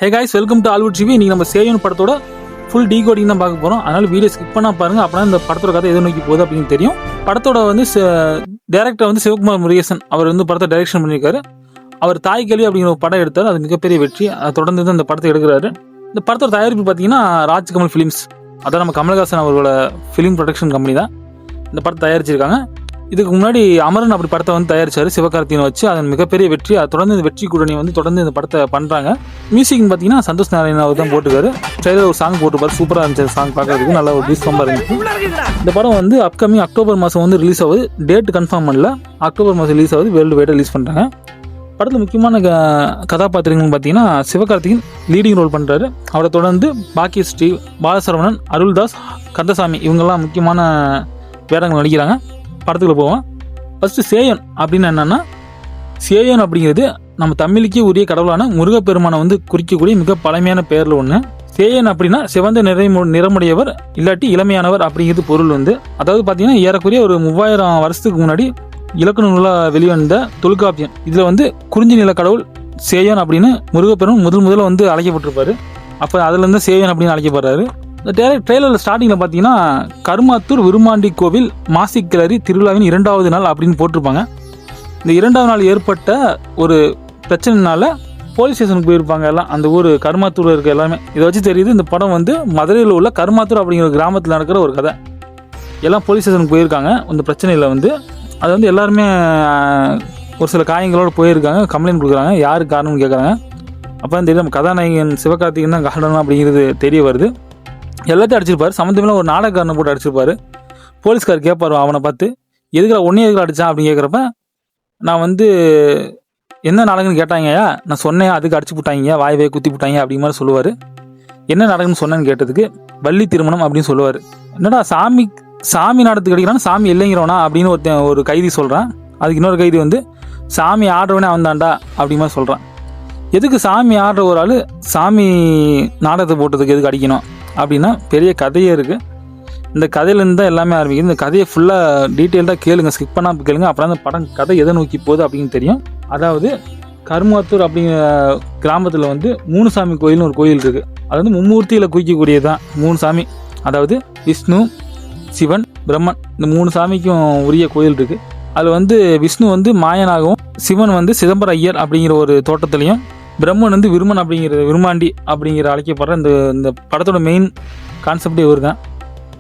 Hey guys, welcome to Allwood TV. இன்னைக்கு நம்ம சேயன் படத்தோட ஃபுல் டீகோடிங் தான் பார்க்க போகிறோம். அதனால வீடியோ ஸ்கிப் பண்ணா பாருங்க. அப்போ இந்த படத்தோட கதை எதை நோக்கி போகுது அப்படின்னு தெரியும். படத்தோட வந்து டேரக்டர் வந்து சிவகுமார் முருகேசன் அவர் வந்து படத்தை டைரக்ஷன் பண்ணியிருக்காரு. அவர் தாய் கேள்வி அப்படிங்கிற ஒரு படம் எடுத்தார். அது மிகப்பெரிய வெற்றி. அதை தொடர்ந்து தான் இந்த படத்தை எடுக்கிறாரு. இந்த படத்தோட தயாரிப்பு பார்த்தீங்கன்னா ராஜ்கமல் ஃபிலிம்ஸ், அதான் நம்ம கமல்ஹாசன் அவர்களோட ஃபிலிம் ப்ரொடக்ஷன் கம்பெனி தான் இந்த படத்தை தயாரிச்சிருக்காங்க. இதுக்கு முன்னாடி அமரன் அப்படி படத்தை வந்து தயாரிச்சாரு சிவகார்த்திகேயனை வச்சு. அதன் மிகப்பெரிய வெற்றி. அதை தொடர்ந்து இந்த வெற்றி கூட்டணி வந்து தொடர்ந்து இந்த படத்தை பண்றாங்க. மியூசிக் பார்த்தீங்கன்னா சந்தோஷ் நாராயணன் அவர் தான் போட்டுக்காரு. ட்ரெயிலர் ஒரு சாங் போட்டுப்பாரு. சூப்பராக இருந்துச்சு சாங் பார்க்கறதுக்கு. நல்ல ஒரு பீஸ்பம்பா இருந்துச்சு. இந்த படம் வந்து அப்கமிங் அக்டோபர் மாதம் வந்து ரிலீஸ் ஆகுது. டேட் கன்ஃபார்ம் பண்ணல. அக்டோபர் மாதம் ரிலீஸ் ஆகுது. வேர்ல்டு வைடாக ரிலீஸ் பண்ணுறாங்க. படத்தில் முக்கியமான கதாபாத்திரங்கள் பார்த்தீங்கன்னா சிவகார்த்திகேயன் லீடிங் ரோல் பண்ணுறாரு. அவரை தொடர்ந்து பாக்கியஸ்ரீ, பாலசரவணன், அருள்தாஸ், கந்தசாமி இவங்கெல்லாம் முக்கியமான வேடங்கள் நடிக்கிறாங்க. படத்துக்குள்ள போவோம். ஃபர்ஸ்ட் சேயன் அப்படின்னு என்னன்னா, சேயன் அப்படிங்கிறது நம்ம தமிழுக்கே உரிய கடவுளான முருகப்பெருமானை வந்து குறிக்கக்கூடிய மிக பழமையான பெயர்ல ஒன்று. சேயன் அப்படின்னா சிவந்த நிறமுடையவர் இல்லாட்டி இளமையானவர் அப்படிங்கிறது பொருள் வந்து. அதாவது பார்த்தீங்கன்னா ஏறக்குறைய ஒரு 3000 வருஷத்துக்கு முன்னாடி இலக்கண நூலாக வெளிவந்த தொல்காப்பியம் இதில் வந்து குறிஞ்சி நில கடவுள் சேயன் அப்படின்னு முருகப்பெருமான் முதல்ல வந்து அழைக்கப்பட்டிருப்பாரு. அப்போ அதுலேருந்து சேயன் அப்படின்னு அழைக்கப்படுறாரு. இந்த ட்ரெய்லரில் ஸ்டார்டிங்கில் பார்த்தீங்கன்னா கருமாத்தூர் விருமாண்டி கோவில் மாசி கிளறி திருவிழாவின் 2வது நாள் அப்படின்னு போட்டிருப்பாங்க. இந்த 2வது நாள் ஏற்பட்ட ஒரு பிரச்சனைனால போலீஸ் ஸ்டேஷனுக்கு போயிருப்பாங்க எல்லாம். அந்த ஊர் கருமாத்தூரில் இருக்க எல்லாமே. இதை வச்சு தெரியுது இந்த படம் வந்து மதுரையில் உள்ள கருமாத்தூர் அப்படிங்கிற கிராமத்தில் நடக்கிற ஒரு கதை. எல்லாம் போலீஸ் ஸ்டேஷனுக்கு போயிருக்காங்க. இந்த பிரச்சனையில் வந்து அது வந்து எல்லாருமே ஒரு சில காயங்களோடு போயிருக்காங்க. கம்ப்ளைண்ட் கொடுக்குறாங்க. யாருக்கு காரணம்னு கேட்குறாங்க. அப்போ தான் தெரியுது நம்ம கதாநாயகன் சிவகார்த்திகேயன் தான் காரணம் அப்படிங்கிறது தெரிய வருது. எல்லாத்தையும் அடிச்சிருப்பாரு. சம்மந்தமே ஒரு நாடகக்காரனை போட்டு அடிச்சிருப்பாரு. போலீஸ்கார் கேட்பாரு அவனை பார்த்து, எதுக்குடா ஒன்னே எதுக்குடா அடித்தான் அப்படின்னு கேட்குறப்ப, நான் வந்து என்ன நாடகம்னு கேட்டாங்கயா, நான் சொன்னேன் அதுக்கு அடிச்சு விட்டாங்க, வாய் குத்தி விட்டாங்க அப்படிங்கிற மாதிரி சொல்லுவார். என்ன நாடகம்னு சொன்னேன்னு கேட்டதுக்கு வள்ளி திருமணம் அப்படின்னு சொல்லுவார். என்னடா சாமி நாடகத்துக்கு அடிக்கிறான்னு சாமி இல்லைங்கிறவனா அப்படின்னு ஒரு கைதி சொல்கிறான். அதுக்கு இன்னொரு கைதி வந்து சாமி ஆடுறவனே அவன் தான்டா அப்படிங்கிற மாதிரி சொல்கிறான். எதுக்கு சாமி ஆடுற ஒரு ஆள் சாமி நாடகத்தை போட்டதுக்கு எதுக்கு அடிக்கணும் அப்படின்னா பெரிய கதையே இருக்குது. இந்த கதையிலேருந்து தான் எல்லாமே ஆரம்பிக்குது. இந்த கதையை ஃபுல்லாக டீட்டெயில்டாக கேளுங்க, ஸ்கிப் பண்ணாமல் கேளுங்க. அப்புறம் அந்த படம் கதை எதை நோக்கி போகுது அப்படின்னு தெரியும். அதாவது கருமாத்தூர் அப்படிங்கிற கிராமத்தில் வந்து 3 சாமி கோயில்னு ஒரு கோயில் இருக்குது. அது வந்து மும்மூர்த்தியில் குறிக்கக்கூடியதான் 3 சாமி. அதாவது விஷ்ணு, சிவன், பிரம்மன், இந்த 3 சாமிக்கும் உரிய கோயில் இருக்குது. அதில் வந்து விஷ்ணு வந்து மாயனாகவும், சிவன் வந்து சிதம்பர ஐயர் அப்படிங்கிற ஒரு தோட்டத்துலையும், பிரம்மன் வந்து விருமன் அப்படிங்கிற விருமாண்டி அப்படிங்கிற அழைக்கப்படுற இந்த படத்தோட மெயின் கான்செப்டே வருங்க.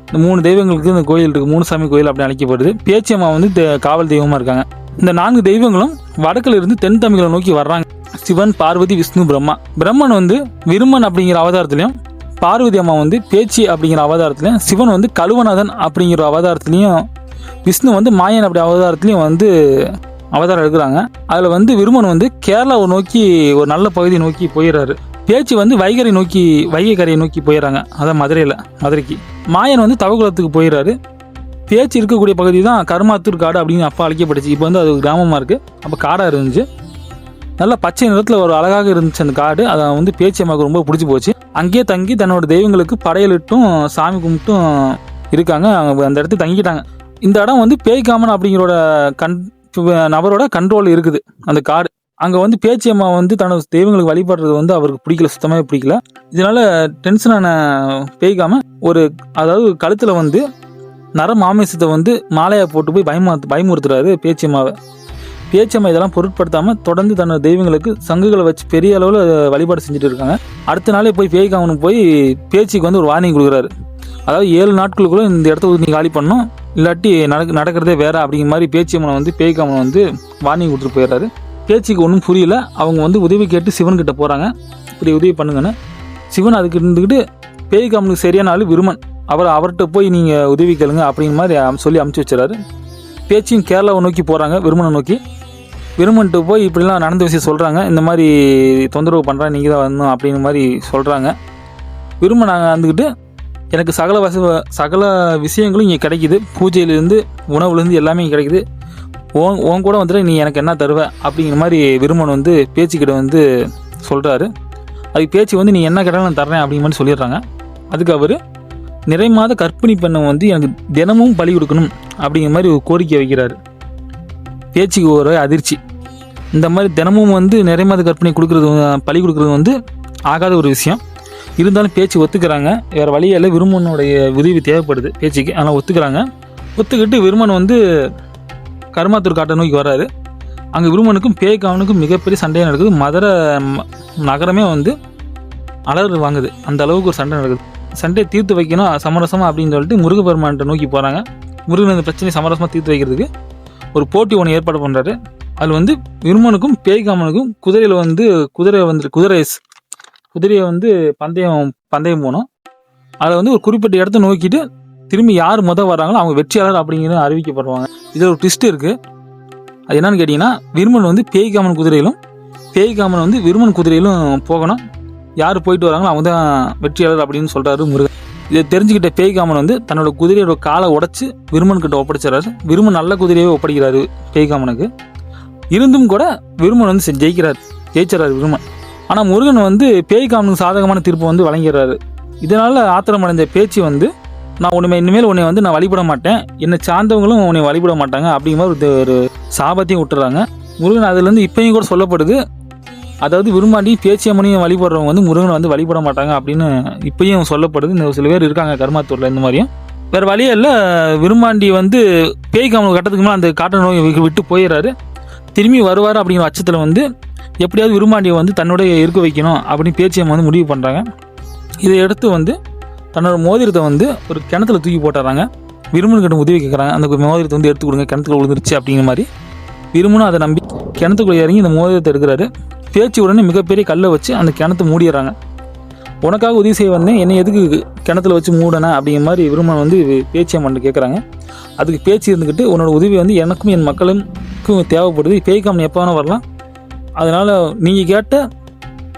இந்த 3 தெய்வங்களுக்கு இந்த கோயில் இருக்குது. 3 சாமி கோயில் அப்படின்னு அழைக்கப்படுது. பேச்சியம்மா வந்து காவல் தெய்வமாக இருக்காங்க. இந்த 4 தெய்வங்களும் வடக்கில் இருந்து தென் தமிழை நோக்கி வர்றாங்க. சிவன், பார்வதி, விஷ்ணு, பிரம்மா. பிரம்மன் வந்து விருமன் அப்படிங்கிற அவதாரத்திலையும், பார்வதி அம்மா வந்து பேச்சி அப்படிங்கிற அவதாரத்திலையும், சிவன் வந்து கழுவநாதன் அப்படிங்கிற அவதாரத்திலையும், விஷ்ணு வந்து மாயன் அப்படி அவதாரத்திலையும் வந்து அவதாரம் எடுக்கிறாங்க. அதில் வந்து விருமன் வந்து கேரளாவை நோக்கி ஒரு நல்ல பகுதியை நோக்கி போயிடுறாரு. பேச்சு வந்து வைகை கரையை நோக்கி போயிடுறாங்க. அதான் மதுரைக்கு. மாயன் வந்து தவகுலத்துக்கு போயிடுறாரு. பேச்சு இருக்கக்கூடிய பகுதி தான் கருமாத்தூர் காடு அப்படின்னு அப்பா அழைக்கப்பட்டுச்சு. இப்போ வந்து அது கிராமமாக இருக்குது. அப்போ காடாக இருந்துச்சு. நல்லா பச்சை நிறத்தில் ஒரு அழகாக இருந்துச்சு அந்த காடு. அதை வந்து பேச்சு அம்மாவுக்கு ரொம்ப பிடிச்சி போச்சு. அங்கேயே தங்கி தன்னோட தெய்வங்களுக்கு படையலிட்டும் சாமி கும்பிட்டும் இருக்காங்க. அந்த இடத்துக்கு தங்கிட்டாங்க. இந்த இடம் வந்து பேய்காமன் அப்படிங்கிறோட நபரோட கண்ட்ரோல் இருக்குது அந்த காடு. அங்கே வந்து பேச்சியம்மா வந்து தன்னோட தெய்வங்களுக்கு வழிபடுறது வந்து அவருக்கு பிடிக்கல, சுத்தமாக பிடிக்கல. இதனால டென்ஷனான பேய்காம அதாவது கழுத்தில் வந்து நர மாமிசத்தை வந்து மாலையை போட்டு போய் பயமுறுத்துறாரு பேச்சியம்மாவை. பேச்சியம்மா இதெல்லாம் பொருட்படுத்தாமல் தொடர்ந்து தன்னோட தெய்வங்களுக்கு சங்குகளை வச்சு பெரிய அளவில் வழிபாடு செஞ்சுட்டு இருக்காங்க. அடுத்த நாளே போய் பேய்காமனுக்கு போய் பேச்சிக்கு வந்து ஒரு வார்னிங் கொடுக்குறாரு. அதாவது 7 நாட்களுக்குள்ள இந்த இடத்த நீ காலி பண்ணணும், இல்லாட்டி நடக்கிறதே வேற அப்படிங்கிற மாதிரி பேச்சியம்மனை வந்து பேய்காமனை வந்து வார்னிங் கொடுத்துட்டு போயிடுறாரு. பேச்சிக்கு ஒன்றும் புரியல. அவங்க வந்து உதவி கேட்டு சிவன்கிட்ட போகிறாங்க. இப்படி உதவி பண்ணுங்கன்னு. சிவன் அதுக்கு இருந்துக்கிட்டு பேய்காமனுக்கு சரியான ஆள் விருமன், அவர்கிட்ட போய் நீங்கள் உதவி கேளுங்க அப்படிங்கிற மாதிரி சொல்லி அமுச்சு வச்சுறாரு. பேச்சியும் கேரளாவை நோக்கி போகிறாங்க, விருமனை நோக்கி. விருமன்ட்டு போய் இப்படிலாம் நடந்த விஷயம் சொல்கிறாங்க. இந்த மாதிரி தொந்தரவு பண்ணுறேன், நீங்கள் தான் வரணும் அப்படிங்கிற மாதிரி சொல்கிறாங்க. விருமன் நாங்கள் வந்துக்கிட்டு எனக்கு சகல விஷயங்களும் இங்கே கிடைக்குது. பூஜையிலேருந்து உணவுலேருந்து எல்லாமே இங்கே கிடைக்குது. உன் கூட வந்துட்டு நீ எனக்கு என்ன தருவ அப்படிங்கிற மாதிரி விருமன் வந்து பேச்சுக்கிட்ட வந்து சொல்கிறாரு. அதுக்கு பேச்சு வந்து நீ என்ன கேட்டாலும் நான் தர்றேன் அப்படிங்கிற மாதிரி சொல்லிடுறாங்க. அதுக்கு அவர் நிறைமாத கர்ப்பிணி பெண்ணை வந்து எனக்கு தினமும் பலி கொடுக்கணும் அப்படிங்கிற மாதிரி ஒரு கோரிக்கை வைக்கிறாரு. பேச்சுக்கு ஒரு அதிர்ச்சி. இந்த மாதிரி தினமும் வந்து நிறைமாத கர்ப்பிணி பலி கொடுக்குறது வந்து ஆகாத ஒரு விஷயம். இருந்தாலும் பேச்சு ஒத்துக்கிறாங்க. வேறு வழியில் விருமனுடைய உதவி தேவைப்படுது பேச்சுக்கு, ஆனால் ஒத்துக்கிறாங்க. ஒத்துக்கிட்டு விருமன் வந்து கருமாத்தூர் காட்டை நோக்கி வர்றாரு. அங்கே விருமனுக்கும் பேய்காமனுக்கும் மிகப்பெரிய சண்டையாக நடக்குது. மதுரை நகரமே வந்து அலறு வாங்குது. அந்த அளவுக்கு ஒரு சண்டை நடக்குது. சண்டையை தீர்த்து வைக்கணும் சமரசமாக அப்படின்னு சொல்லிட்டு முருகப்பெருமான்கிட்ட நோக்கி போகிறாங்க. முருகன் இந்த பிரச்சனையை சமரசமாக தீர்த்து வைக்கிறதுக்கு ஒரு போட்டி ஒன்று ஏற்பாடு பண்ணுறாரு. அதில் வந்து விருமனுக்கும் பேய்காமனுக்கும் குதிரையில் வந்து குதிரையை வந்து பந்தயம் போனோம். அதில் வந்து ஒரு குறிப்பிட்ட இடத்த நோக்கிட்டு திரும்பி யார் வராங்களோ அவங்க வெற்றியாளர் அப்படிங்கிறது அறிவிக்கப்படுவாங்க. இதில் ஒரு ட்விஸ்ட் இருக்குது. அது என்னன்னு கேட்டிங்கன்னா, விருமன் வந்து பேய்காமன் குதிரையிலும் பேய்காமன் வந்து விருமன் குதிரையிலும் போகணும். யார் போயிட்டு வராங்களோ அவங்க தான் வெற்றியாளர் அப்படின்னு சொல்கிறாரு முருகன். இதை தெரிஞ்சுக்கிட்ட பேய்காமன் வந்து தன்னோட குதிரையோட காலை உடச்சி விருமன்கிட்ட ஒப்படைச்சிடறாரு. விருமன் நல்ல குதிரையே ஒப்படைக்கிறாரு பேய்காமனுக்கு. இருந்தும் கூட விருமன் வந்து ஜெயிச்சிடறாரு விருமன். ஆனால் முருகன் வந்து பேய்காமனுக்கு சாதகமான தீர்ப்பு வந்து வழங்கிறாரு. இதனால் ஆத்திரம் அடைஞ்ச பேச்சு வந்து, நான் இனிமேல் உன்னை வந்து நான் வழிபட மாட்டேன், என்னை சார்ந்தவங்களும் உன்னை வழிபட மாட்டாங்க அப்படிங்கிற மாதிரி ஒரு சாபத்தையும் விட்டுறாங்க. முருகன் அதுலேருந்து இப்பயும் கூட சொல்லப்படுது. அதாவது விரும்பாண்டியும் பேச்சியம்மனையும் வழிபடுறவங்க வந்து முருகனை வந்து வழிபட மாட்டாங்க அப்படின்னு இப்பயும் சொல்லப்படுது. இந்த சில பேர் இருக்காங்க கருமாத்தூரில் இந்த மாதிரியும். வேறு வழியே இல்லை, விரும்பாண்டி வந்து பேய்காமன் கட்டத்துக்கு மேலே அந்த காட்டு நோயை விட்டு போயிடுறாரு. திரும்பி வருவார் அப்படிங்கிற பட்சத்தில் வந்து எப்படியாவது விரும்பாண்டியை வந்து தன்னோட இருக்க வைக்கணும் அப்படின்னு பேச்சியம்மா வந்து முடிவு பண்ணுறாங்க. இதை எடுத்து வந்து தன்னோட மோதிரத்தை வந்து ஒரு கிணத்துல தூக்கி போட்டுறாங்க. விருமன்கிட்ட உதவி கேட்குறாங்க. அந்த மோதிரத்தை வந்து எடுத்து கொடுங்க, கிணத்துல விழுந்துருச்சு அப்படிங்கிற மாதிரி. விருமனும் அதை நம்பி கிணத்துக்குள்ளே இறங்கி இந்த மோதிரத்தை எடுக்கிறாரு. பேச்சு உடனே மிகப்பெரிய கல்லை வச்சு அந்த கிணத்தை மூடிடுறாங்க. உனக்காக உதவி செய்ய வந்தேன், என்னை எதுக்கு கிணத்துல வச்சு மூடனே அப்படிங்கிற மாதிரி விருமன் வந்து பேச்சியம்மன் கேட்குறாங்க. அதுக்கு பேச்சு இருந்துக்கிட்டு, உன்னோட உதவி வந்து எனக்கும் என் மக்களுக்கும் தேவைப்படுது, பேய்காமன் எப்போ வேணால் வரலாம், அதனால் நீங்கள் கேட்ட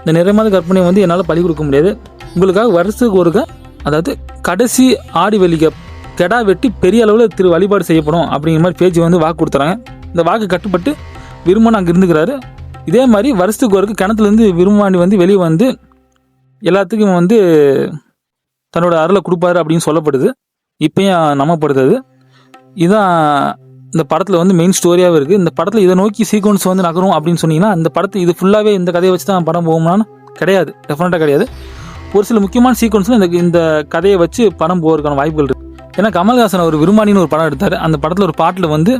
இந்த நிறைமாத கற்பனையை வந்து என்னால் பழி கொடுக்க முடியாது, உங்களுக்காக வருஷத்துக்கு ஒருக்க, அதாவது கடைசி ஆடி வெள்ளிக்க கெடா வெட்டி பெரிய அளவில் வழிபாடு செய்யப்படும் அப்படிங்கிற மாதிரி பேச்சு வந்து வாக்கு கொடுத்துறாங்க. இந்த வாக்கு கட்டுப்பட்டு விருமன் அங்கே இருந்துக்கிறாரு. இதே மாதிரி வருஷத்துக்கு ஒருக்க கிணத்துலேருந்து விரும்பாண்டி வந்து வெளியே வந்து எல்லாத்துக்கும் வந்து தன்னோட அருளை கொடுப்பாரு அப்படின்னு சொல்லப்படுது. இப்பயும் நம்பப்படுது. இதுதான் இந்த படத்தில் வந்து மெயின் ஸ்டோரியாகவே இருக்குது. இந்த படத்தில் இதை நோக்கி சீக்வன்ஸ் வந்து நகரும் அப்படின்னு சொன்னீங்கன்னா, இந்த படத்தை இது ஃபுல்லாகவே இந்த கதையை வச்சு தான் படம் போகும்னான்னு கிடையாது, டெஃபினட்டாக கிடையாது. ஒரு சில முக்கியமான சீக்வன்ஸில் இந்த கதையை வச்சு படம் போகிறதுக்கான வாய்ப்புகள் இருக்குது. ஏன்னா கமல்ஹாசன் அவர் விரும்பாண்டின்னு ஒரு படம் எடுத்தார். அந்த படத்தில் ஒரு பாட்டில் வந்து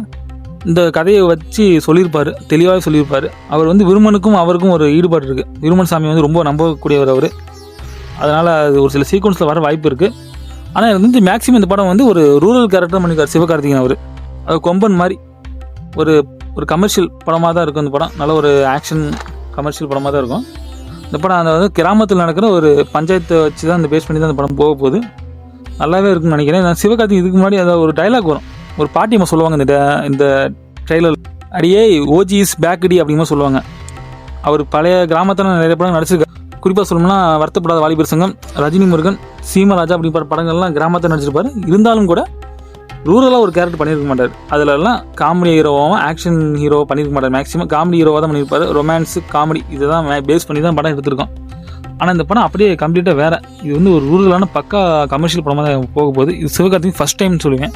இந்த கதையை வச்சு சொல்லியிருப்பார், தெளிவாக சொல்லியிருப்பார். அவர் வந்து விருமனுக்கும் அவருக்கும் ஒரு ஈடுபாடு இருக்குது. விருமன் சாமி வந்து ரொம்ப நம்பக்கூடியவர் அவர். அதனால் அது ஒரு சில சீக்வன்ஸில் வர வாய்ப்பு இருக்குது. ஆனால் எனக்கு வந்து மேக்ஸிமம் இந்த படம் வந்து ஒரு ரூரல் கேரக்டர் பண்ணியிருக்கார் சிவகார்த்திகேயன் அவர். அது கொம்பன் மாதிரி ஒரு கமர்ஷியல் படமாக தான் இருக்கும். இந்த படம் நல்ல ஒரு ஆக்ஷன் கமர்ஷியல் படமாக தான் இருக்கும். இந்த படம் அந்த வந்து கிராமத்தில் நடக்கிற ஒரு பஞ்சாயத்தை வச்சு தான் அந்த பேஸ் பண்ணி தான் அந்த படம் போக போகுது. நல்லாவே இருக்குன்னு நினைக்கிறேன். நான் சிவகார்த்திகேயன் இதுக்கு முன்னாடி அதை ஒரு டைலாக் வரும், ஒரு பாட்டியம்மா சொல்லுவாங்க இந்த ட்ரெய்லர், அடியே ஓஜி இஸ் பேக்கடி அப்படிங்கிற சொல்லுவாங்க. அவர் பழைய கிராமத்தில் நிறைய படம் நடிச்சிருக்காரு. குறிப்பாக சொல்லணும்னா வருத்தப்படாத வாலிபர் சங்கம், ரஜினி முருகன், சீமராஜா அப்படிங்கிற படங்கள்லாம் கிராமத்தில் நடிச்சிருப்பார். இருந்தாலும் கூட ரூரலாக ஒரு கேரக்டர் பண்ணியிருக்க மாட்டார். அதிலெல்லாம் காமெடி ஹீரோவாகவும் ஆக்ஷன் ஹீரோவாக பண்ணியிருக்க மாட்டார். மேக்ஸிமம் காமெடி ஹீரோவாக தான் பண்ணியிருப்பார். ரொமான்ஸு காமெடி இதை தான் பேஸ் பண்ணி தான் படம் எடுத்திருக்கோம். ஆனால் இந்த படம் அப்படியே கம்ப்ளீட்டாக வேறு. இது வந்து ஒரு ரூரலான பக்கா கமர்ஷியல் படமாக தான் போக போகுது. இது சிவகார்த்திகேயன் ஃபஸ்ட் டைம்னு சொல்லுவேன்.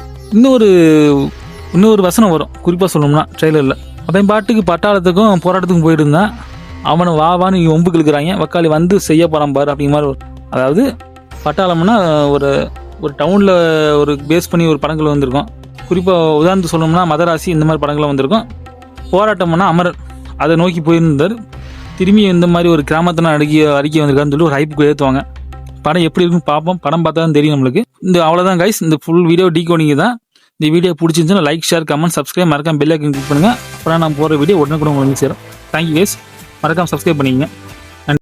இன்னொரு வசனம் வரும் குறிப்பாக சொல்லணும்னா ட்ரெய்லரில். அவன் பாட்டுக்கு பட்டாளத்துக்கும் போராட்டத்துக்கும் போயிட்டு இருந்தான், அவனை வான்னு ஒம்பு கிழக்கிறாங்க, வக்காளி வந்து செய்ய போகிறான் பாரு அப்படிங்கிற மாதிரி. அதாவது பட்டாளம்னா ஒரு டவுனில் ஒரு பேஸ் பண்ணி ஒரு படங்கள் வந்திருக்கும். குறிப்பாக உதாரணத்துக்கு சொல்லணும்னா மதராசி இந்த மாதிரி படங்களும் வந்திருக்கும். போராட்டம்னா அமரர் அதை நோக்கி போயிருந்தார். திரும்பி இந்த மாதிரி ஒரு கிராமத்தில் அறிக்கை வந்திருக்காருன்னு சொல்லி ஒரு ஹைப்புக்கு ஏற்றுவாங்க. படம் எப்படி இருக்குன்னு பார்ப்போம். படம் பார்த்தா தான் தெரியும் நம்மளுக்கு. அவ்வளோதான் கைஸ், இந்த ஃபுல் வீடியோ டீகோடிங் தான். இந்த வீடியோ பிடிச்சிருந்துச்சுன்னா லைக், ஷேர், கமெண்ட், சப்ஸ்கிரைப், மறக்காம பெல் ஐக்கன் கிளிக் பண்ணுங்கள். அப்புறம் நான் போகிற வீடியோ உடனே கூட உங்களுக்கு சேரும். தேங்க்யூ கைஸ், மறக்காம சப்ஸ்கிரைப் பண்ணிக்கங்க.